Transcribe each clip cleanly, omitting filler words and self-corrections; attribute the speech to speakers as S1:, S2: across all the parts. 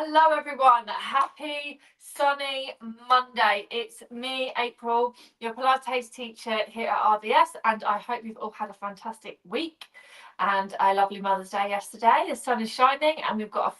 S1: Hello everyone, happy sunny Monday. It's me, April, your Pilates teacher here at RVS, and I hope you've all had a fantastic week and a lovely Mother's Day yesterday. The sun is shining and we've got a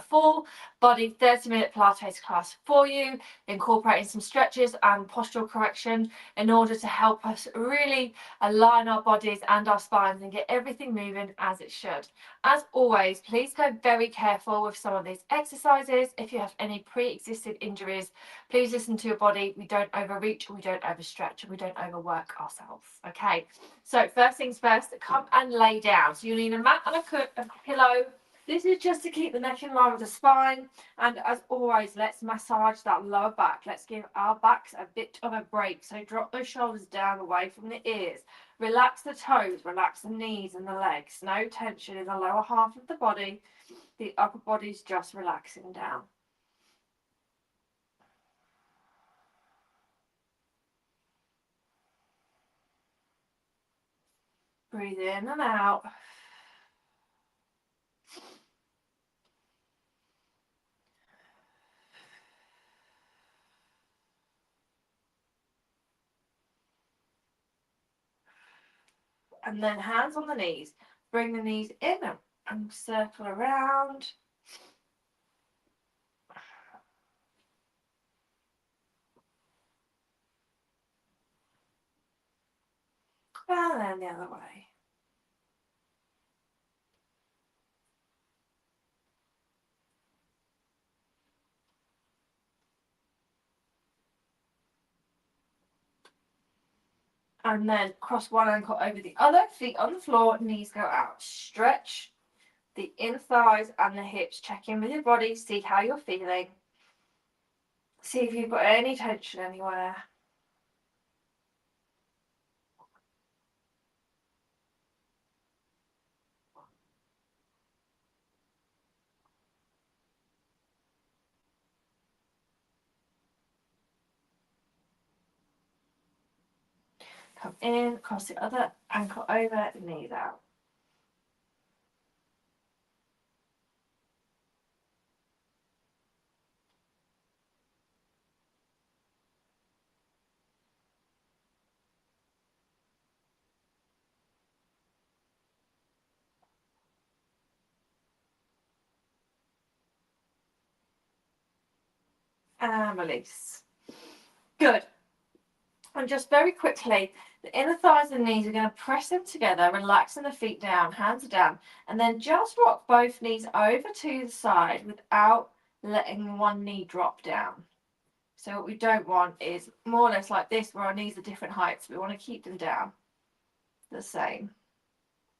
S1: full body 30-minute Pilates class for you, incorporating some stretches and postural correction in order to help us really align our bodies and our spines and get everything moving as it should. As always, please go very careful with some of these exercises. If you have any pre-existing injuries, please listen to your body. We don't overreach, we don't overstretch, and we don't overwork ourselves. Okay, so first things first, come and lay down. So you need a mat and a pillow. This is just to keep the neck in line with the spine. And as always, let's massage that lower back. Let's give our backs a bit of a break. So drop those shoulders down away from the ears. Relax the toes, relax the knees and the legs. No tension in the lower half of the body. The upper body's just relaxing down. Breathe in and out. And then hands on the knees. Bring the knees in and circle around. And then the other way. And then cross one ankle over the other, feet on the floor, knees go out. Stretch the inner thighs and the hips. Check in with your body, see how you're feeling. See if you've got any tension anywhere. Come in, cross the other ankle over, knees out. And release. Good. And just very quickly, the inner thighs and knees, are going to press them together, relaxing the feet down, hands are down, and then just rock both knees over to the side without letting one knee drop down. So what we don't want is more or less like this, where our knees are different heights. We want to keep them down the same.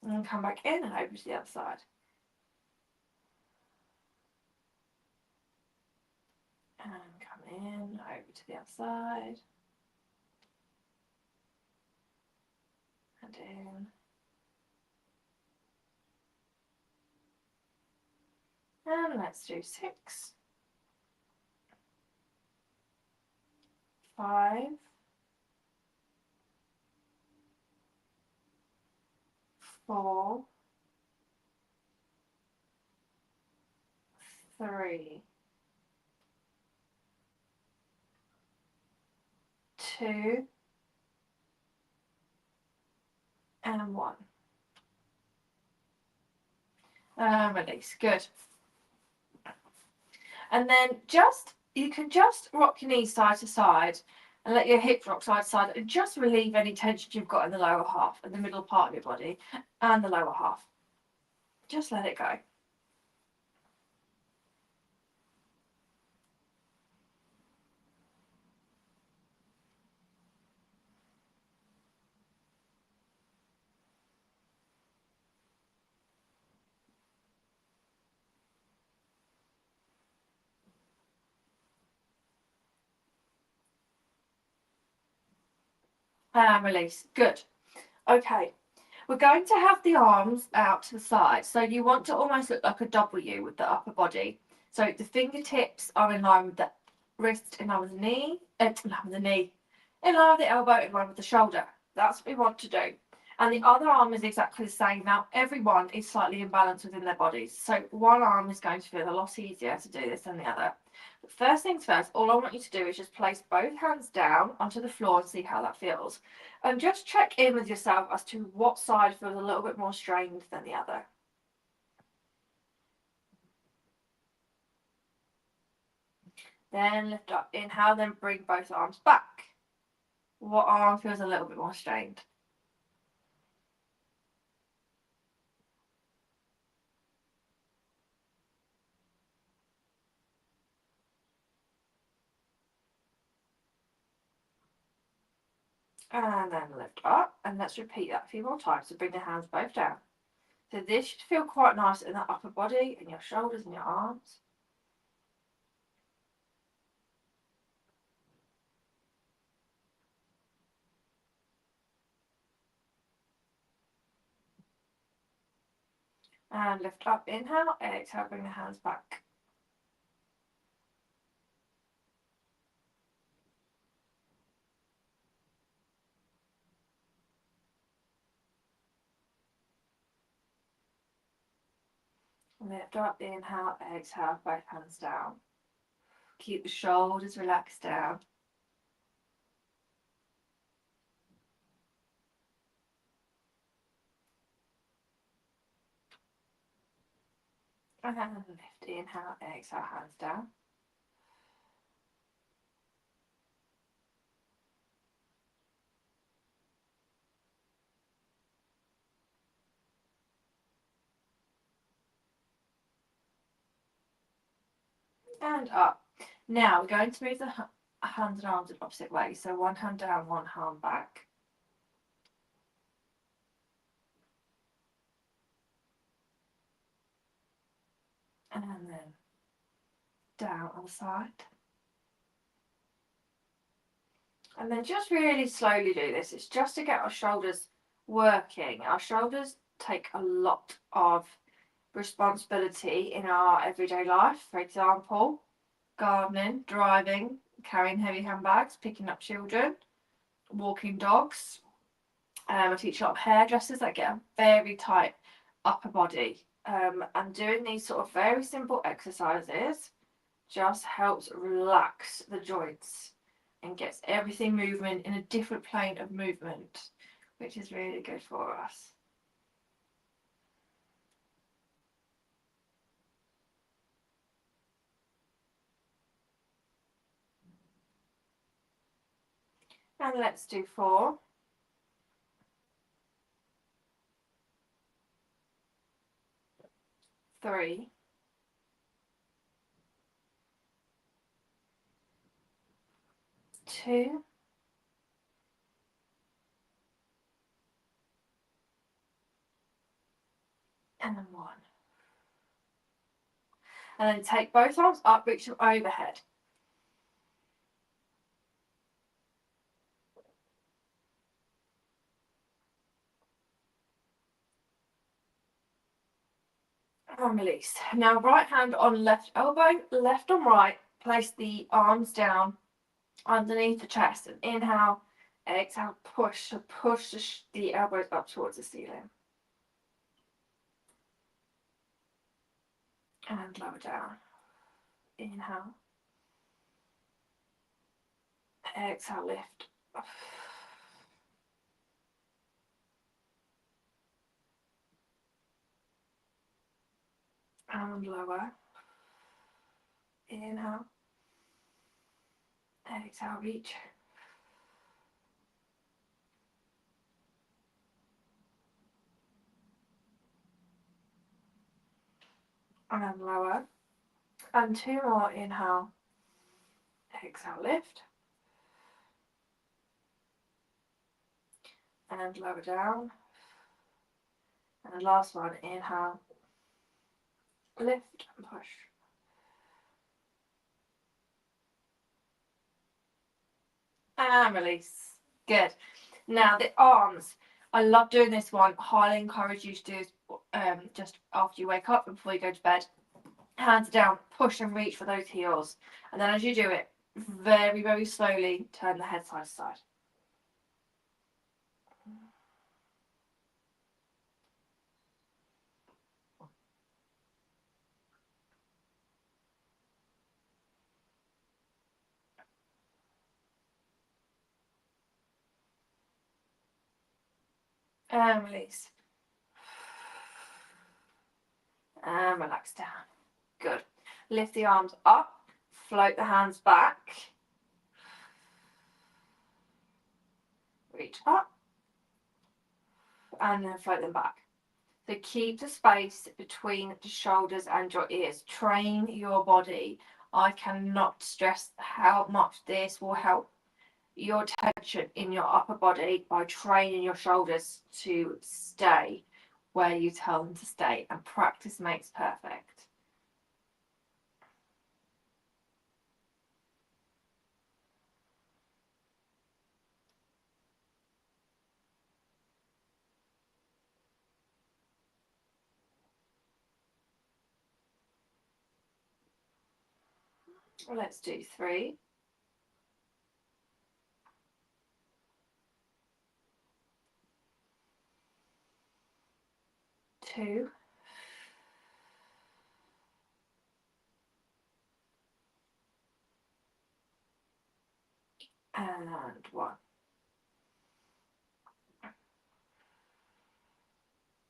S1: And come back in and over to the other side. And come in, over to the other side. And in. And let's do 6, 5, 4, 3, 2, and 1. Release. Good. And then you can just rock your knees side to side and let your hips rock side to side and just relieve any tension you've got in the lower half and the middle part of your body and the lower half. Just let it go. And release. Good. Okay. We're going to have the arms out to the side. So you want to almost look like a W with the upper body. So the fingertips are in line with the wrist, in line with the knee, in line with the elbow, in line with the shoulder. That's what we want to do. And the other arm is exactly the same. Now, everyone is slightly imbalanced within their bodies. So one arm is going to feel a lot easier to do this than the other. But first things first, all I want you to do is just place both hands down onto the floor and see how that feels. And just check in with yourself as to what side feels a little bit more strained than the other. Then lift up, inhale, then bring both arms back. What arm feels a little bit more strained? And then lift up, and let's repeat that a few more times. So bring the hands both down. So this should feel quite nice in the upper body, and your shoulders and your arms. And lift up, inhale, exhale, bring the hands back. Lift up, inhale, exhale, both hands down. Keep the shoulders relaxed down. And then lift, inhale, exhale, hands down. And up. Now we're going to move the hands and arms in opposite ways. So one hand down, one hand back. And then down on the side. And then just really slowly do this. It's just to get our shoulders working. Our shoulders take a lot of responsibility in our everyday life. For example, gardening, driving, carrying heavy handbags, picking up children, walking dogs. I teach a lot of hairdressers that get a very tight upper body. And doing these sort of very simple exercises just helps relax the joints and gets everything moving in a different plane of movement, which is really good for us. And let's do 4. 3. 2. And then 1. And then take both arms up, reach them overhead. And release. Now right hand on left elbow, left on right. Place the arms down underneath the chest and inhale, exhale, push the elbows up towards the ceiling. And lower down. Inhale. Exhale, lift. And lower. Inhale. Exhale, reach. And lower. And 2 more. Inhale. Exhale, lift. And lower down. And last one. Inhale. Lift and push. And release. Good. Now the arms. I love doing this one. Highly encourage you to do just after you wake up and before you go to bed. Hands down, push and reach for those heels. And then as you do it, very, very slowly turn the head side to side. And release. And relax down. Good. Lift the arms up, float the hands back. Reach up and then float them back. So keep the space between the shoulders and your ears. Train your body. I cannot stress how much this will help your tension in your upper body by training your shoulders to stay where you tell them to stay, and practice makes perfect. Let's do 3. 2. And 1.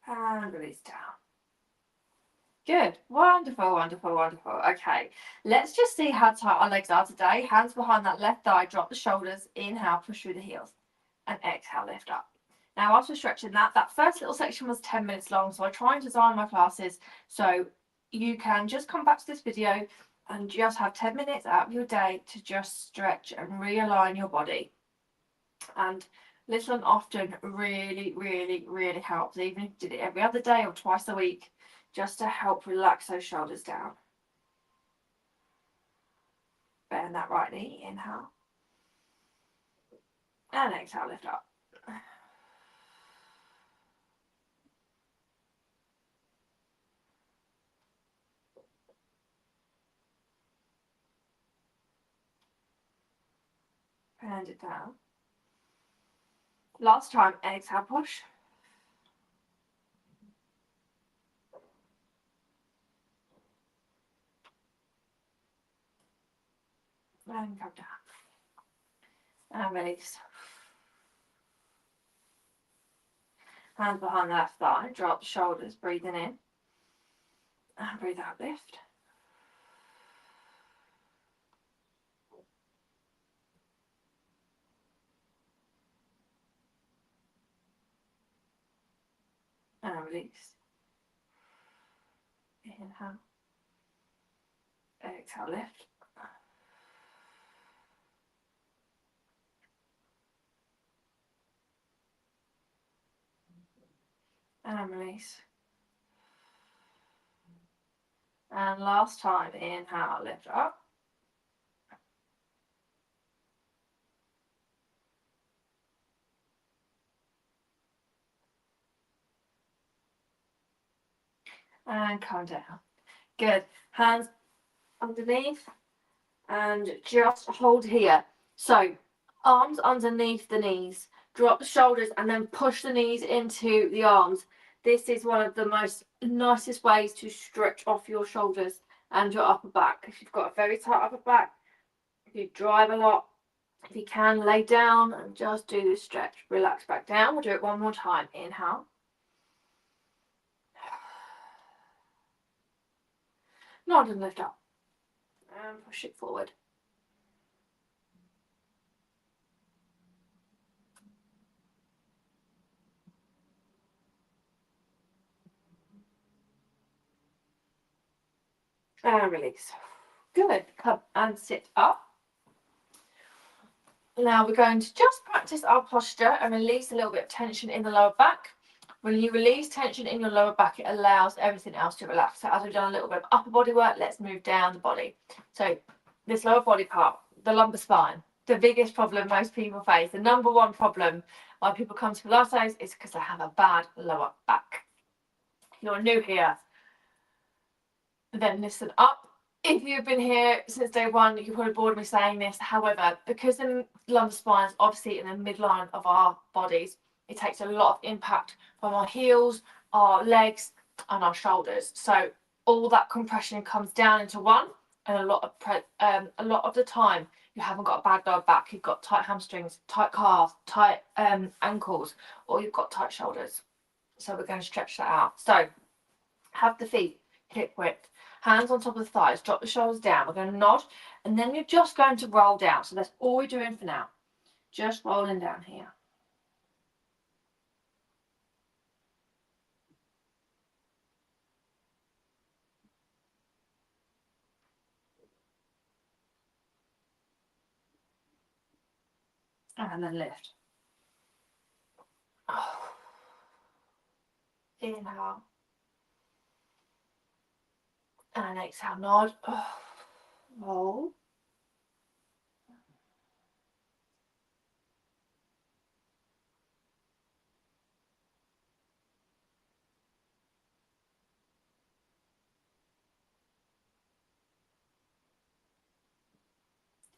S1: And release down. Good. Wonderful, wonderful, wonderful. Okay, let's just see how tight our legs are today. Hands behind that left thigh, drop the shoulders, inhale, push through the heels, and exhale, lift up. Now, after stretching that first little section was 10 minutes long, so I try and design my classes so you can just come back to this video and just have 10 minutes out of your day to just stretch and realign your body. And little and often really, really, really helps, even if you did it every other day or twice a week, just to help relax those shoulders down. Bend that right knee, inhale. And exhale, lift up. Bend it down. Last time, exhale, push. And come down. And release. Hands behind the left thigh, drop the shoulders, breathing in. And breathe out, lift. And release. Inhale. Exhale, lift. And release. And last time, inhale, lift up. And come down. Good. Hands underneath and just hold here. So arms underneath the knees, drop the shoulders and then push the knees into the arms. This is one of the most nicest ways to stretch off your shoulders and your upper back. If you've got a very tight upper back, if you drive a lot, if you can, lay down and just do this stretch. Relax back down. We'll do it one more time. Inhale. Nod and lift up. And push it forward. And release. Good. Come and sit up. Now we're going to just practice our posture and release a little bit of tension in the lower back. When you release tension in your lower back, it allows everything else to relax. So as we've done a little bit of upper body work, let's move down the body. So this lower body part, the lumbar spine, the biggest problem most people face, the number one problem why people come to Pilates is because they have a bad lower back. If you're new here, then listen up. If you've been here since day one, you're probably bored of me saying this. However, because the lumbar spine is obviously in the midline of our bodies, it takes a lot of impact from our heels, our legs, and our shoulders. So all that compression comes down into one, and a lot of the time, you haven't got a bad lower back, you've got tight hamstrings, tight calves, tight ankles, or you've got tight shoulders. So we're going to stretch that out. So have the feet hip width, hands on top of the thighs, drop the shoulders down. We're going to nod, and then you're just going to roll down. So that's all we're doing for now. Just rolling down here. And then lift. Inhale. And exhale, nod. Roll.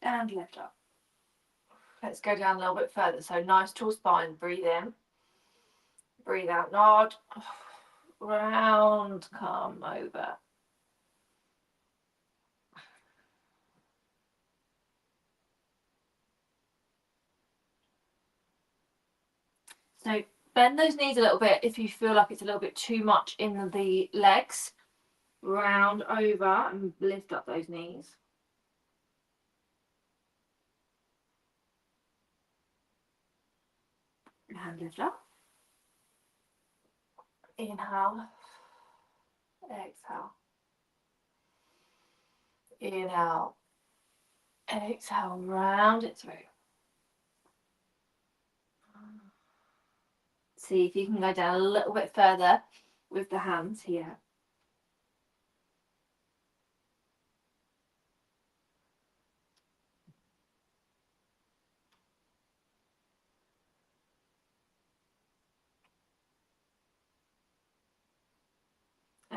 S1: And lift up. Let's go down a little bit further. So nice tall spine. Breathe in. Breathe out, nod. Round, come over. So bend those knees a little bit if you feel like it's a little bit too much in the legs. Round over and lift up those knees. And lift up. Inhale. Exhale. Inhale. Exhale. Round it through. See if you can go down a little bit further with the hands here.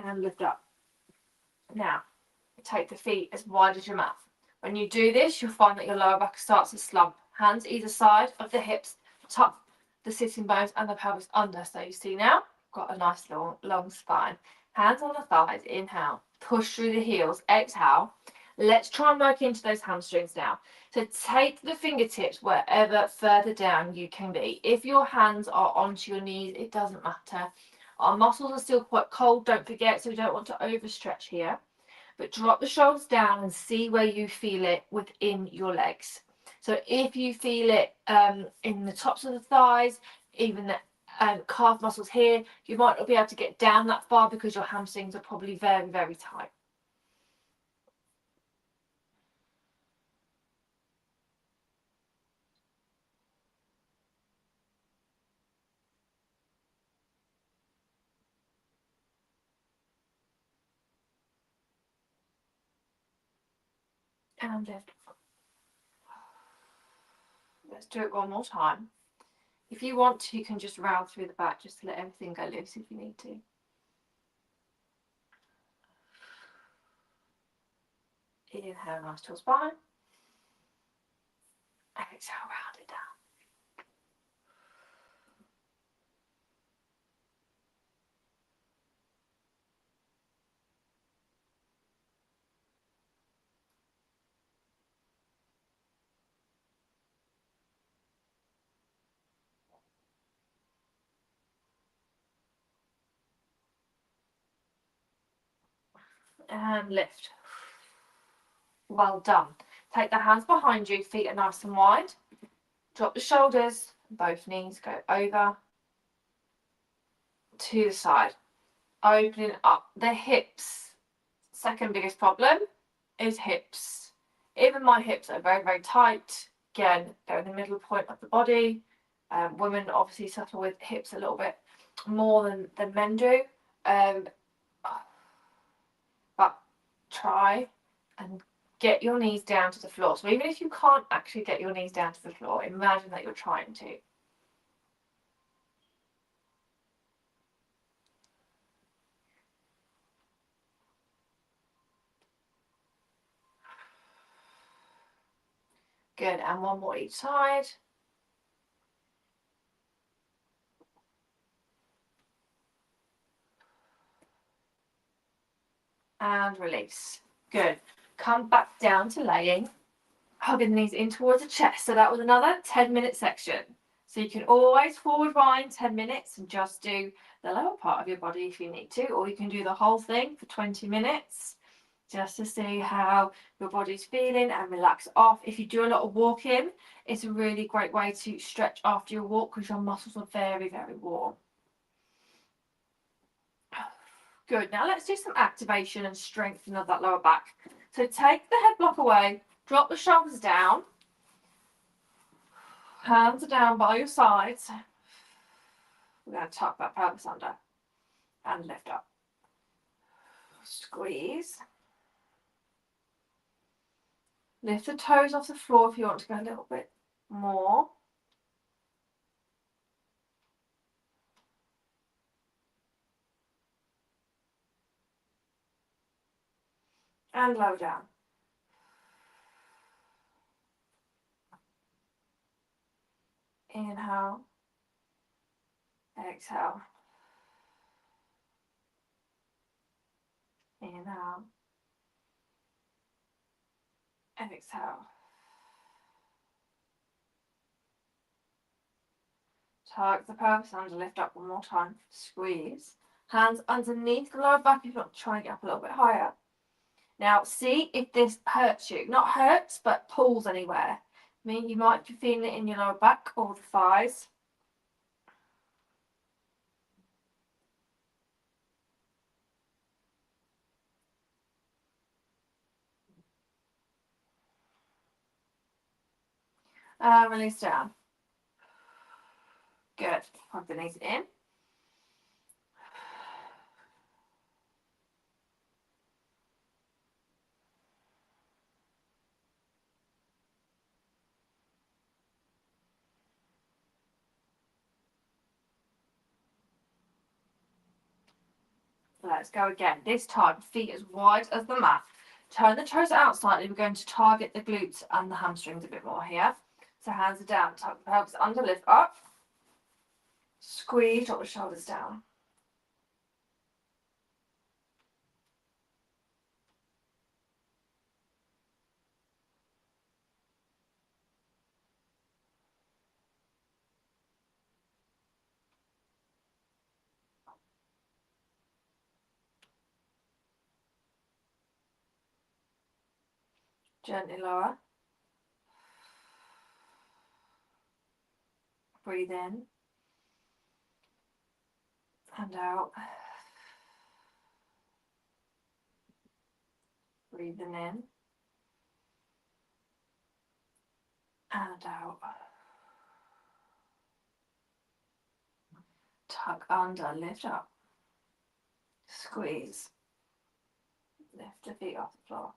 S1: And lift up. Now, take the feet as wide as your mat. When you do this, you'll find that your lower back starts to slump. Hands either side of the hips, tuck the sitting bones and the pelvis under. So you see now, got a nice long spine. Hands on the thighs, inhale. Push through the heels, exhale. Let's try and work into those hamstrings now. So take the fingertips wherever further down you can be. If your hands are onto your knees, it doesn't matter. Our muscles are still quite cold, don't forget, so we don't want to overstretch here. But drop the shoulders down and see where you feel it within your legs. So if you feel it in the tops of the thighs, even the calf muscles here, you might not be able to get down that far because your hamstrings are probably very, very tight. And lift. Let's do it one more time. If you want to, you can just round through the back just to let everything go loose if you need to. Inhale, nice tall spine. Exhale, round it down. And lift. Well done. Take the hands behind you, feet are nice and wide. Drop the shoulders, both knees go over to the side. Opening up the hips. Second biggest problem is hips. Even my hips are very, very tight. Again, they're in the middle point of the body. Women obviously suffer with hips a little bit more than men do. But try and get your knees down to the floor. So even if you can't actually get your knees down to the floor, imagine that you're trying to. Good, and one more each side. And release. Good. Come back down to laying. hugging the knees in towards the chest. So that was another 10-minute section. So you can always forward wind 10 minutes and just do the lower part of your body if you need to, or you can do the whole thing for 20 minutes just to see how your body's feeling and relax off. If you do a lot of walking, it's a really great way to stretch after your walk because your muscles are very, very warm. Good. Now let's do some activation and strengthening of that lower back. So take the head block away, drop the shoulders down, hands are down by your sides. We're going to tuck that pelvis under and lift up. Squeeze. Lift the toes off the floor if you want to go a little bit more. And lower down. Inhale. Exhale. Inhale. Exhale. Tuck the pelvis under, lift up one more time. Squeeze. Hands underneath the lower back if you want to try and get up a little bit higher. Now see if this hurts you. Not hurts, but pulls anywhere. I mean, you might be feeling it in your lower back or the thighs. Release down. Good. Hug the knees in. Let's go again. This time, feet as wide as the mat. Turn the toes out slightly. We're going to target the glutes and the hamstrings a bit more here. So hands are down. Tuck the pelvis under, lift up. Squeeze, drop the shoulders down. Gently lower. Breathe in and out. Breathing in and out. Tuck under, lift up. Squeeze. Lift the feet off the floor.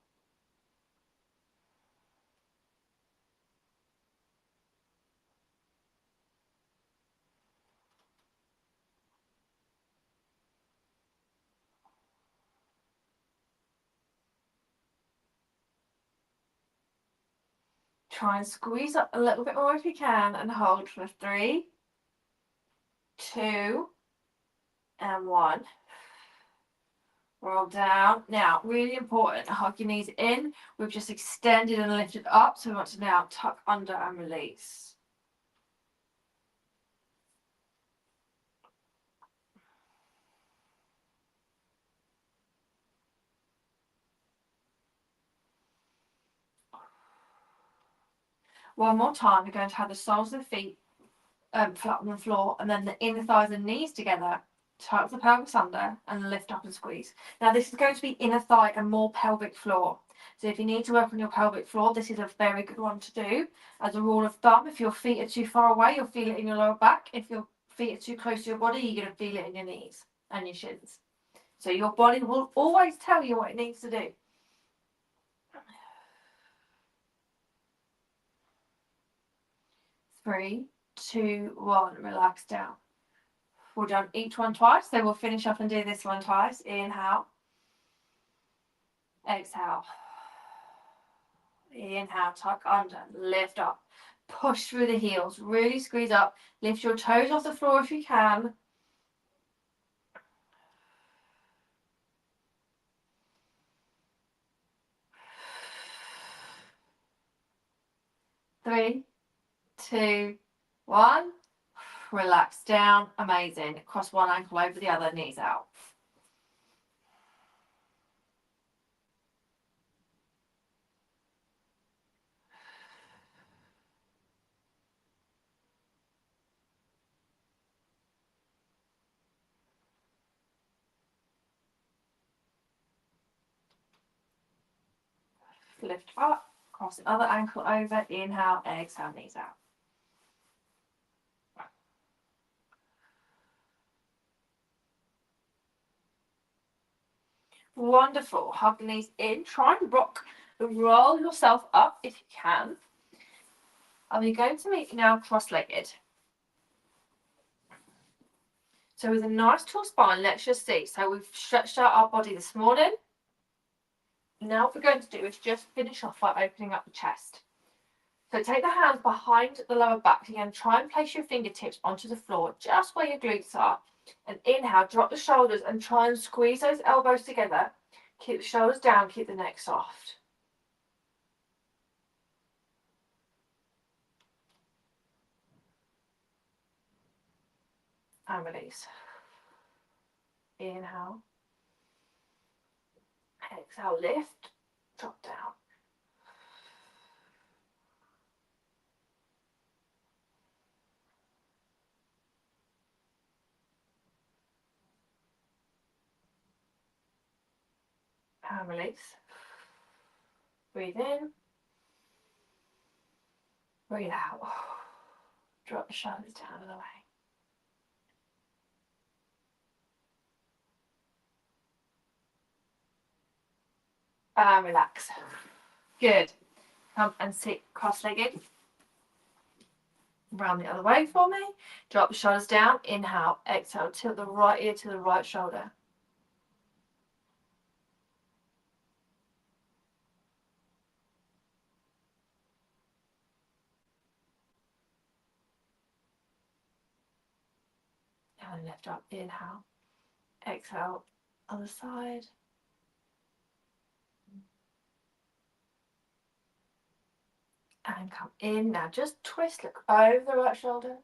S1: Try and squeeze up a little bit more if you can and hold for 3, 2, and 1. Roll down. Now, really important, hug your knees in. We've just extended and lifted up, so we want to now tuck under and release. One more time, we're going to have the soles of the feet flat on the floor, and then the inner thighs and knees together. Tuck the pelvis under and lift up and squeeze. Now this is going to be inner thigh and more pelvic floor. So if you need to work on your pelvic floor, this is a very good one to do. As a rule of thumb, if your feet are too far away, you'll feel it in your lower back. If your feet are too close to your body, you're going to feel it in your knees and your shins. So your body will always tell you what it needs to do. 3, 2, 1, relax down. We've done each one twice, so we'll finish up and do this one twice. Inhale. Exhale. Inhale, tuck under, lift up. Push through the heels, really squeeze up. Lift your toes off the floor if you can. 3, 2, 1. Relax down. Amazing. Cross one ankle over the other, knees out. Lift up, cross the other ankle over, inhale, exhale, knees out. Wonderful. Hug the knees in. Try and roll yourself up if you can. And we're going to make now cross-legged. So with a nice tall spine, let's just see. So we've stretched out our body this morning. Now what we're going to do is just finish off by opening up the chest. So take the hands behind the lower back again. Try and place your fingertips onto the floor, just where your glutes are. And inhale, drop the shoulders and try and squeeze those elbows together. Keep the shoulders down, keep the neck soft. And release. Inhale. Exhale, lift, drop down. And release. Breathe in. Breathe out. Drop the shoulders down and away. And relax. Good. Come and sit cross-legged. Round the other way for me. Drop the shoulders down. Inhale. Exhale. Tilt the right ear to the right shoulder. And lift up. Inhale. Exhale. Other side. And come in. Now just twist. Look over the right shoulder.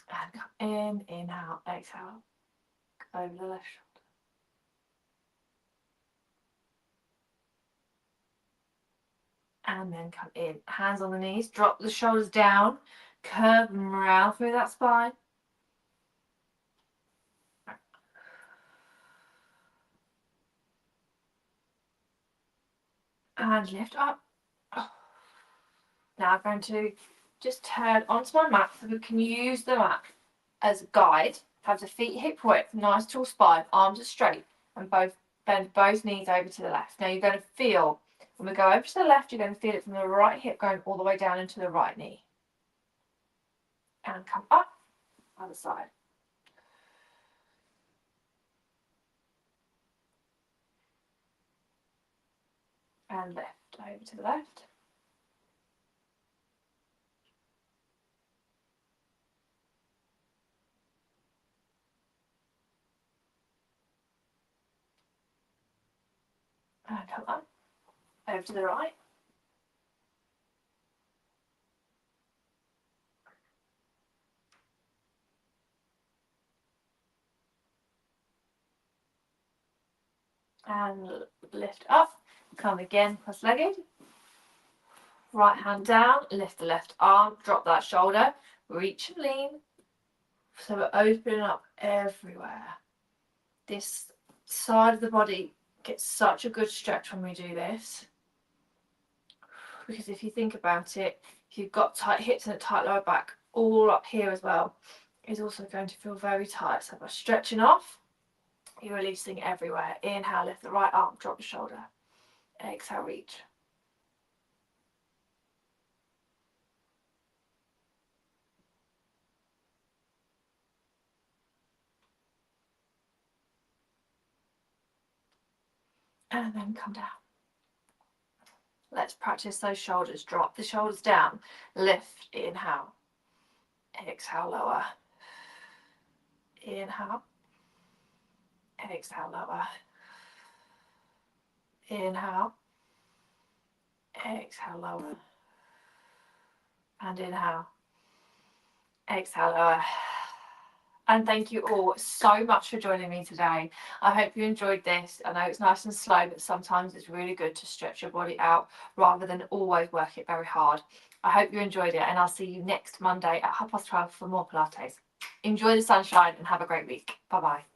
S1: And come in. Inhale. Exhale. Over the left shoulder. And then come in. Hands on the knees. Drop the shoulders down. Curve them round through that spine. And lift up. Now I'm going to just turn onto my mat so we can use the mat as a guide. Have the feet hip width, nice tall spine, arms are straight, and bend both knees over to the left. Now you're going to feel, when we go over to the left, you're going to feel it from the right hip going all the way down into the right knee. And come up, other side. And lift over to the left. And come up, over to the right. And lift up, come again cross-legged. Right hand down, lift the left arm, drop that shoulder, reach and lean. So we're opening up everywhere. This side of the body gets such a good stretch when we do this. Because if you think about it, if you've got tight hips and a tight lower back, all up here as well, is also going to feel very tight. So by stretching off, you're releasing everywhere. Inhale, lift the right arm, drop the shoulder. Exhale, reach. And then come down. Let's practice those shoulders. Drop the shoulders down. Lift, inhale. Exhale, lower. Inhale. Exhale, lower. Inhale. Exhale, lower. And inhale. Exhale, lower. And thank you all so much for joining me today. I hope you enjoyed this. I know it's nice and slow, but sometimes it's really good to stretch your body out rather than always work it very hard. I hope you enjoyed it, and I'll see you next Monday at 12:30 for more Pilates. Enjoy the sunshine and have a great week. Bye-bye.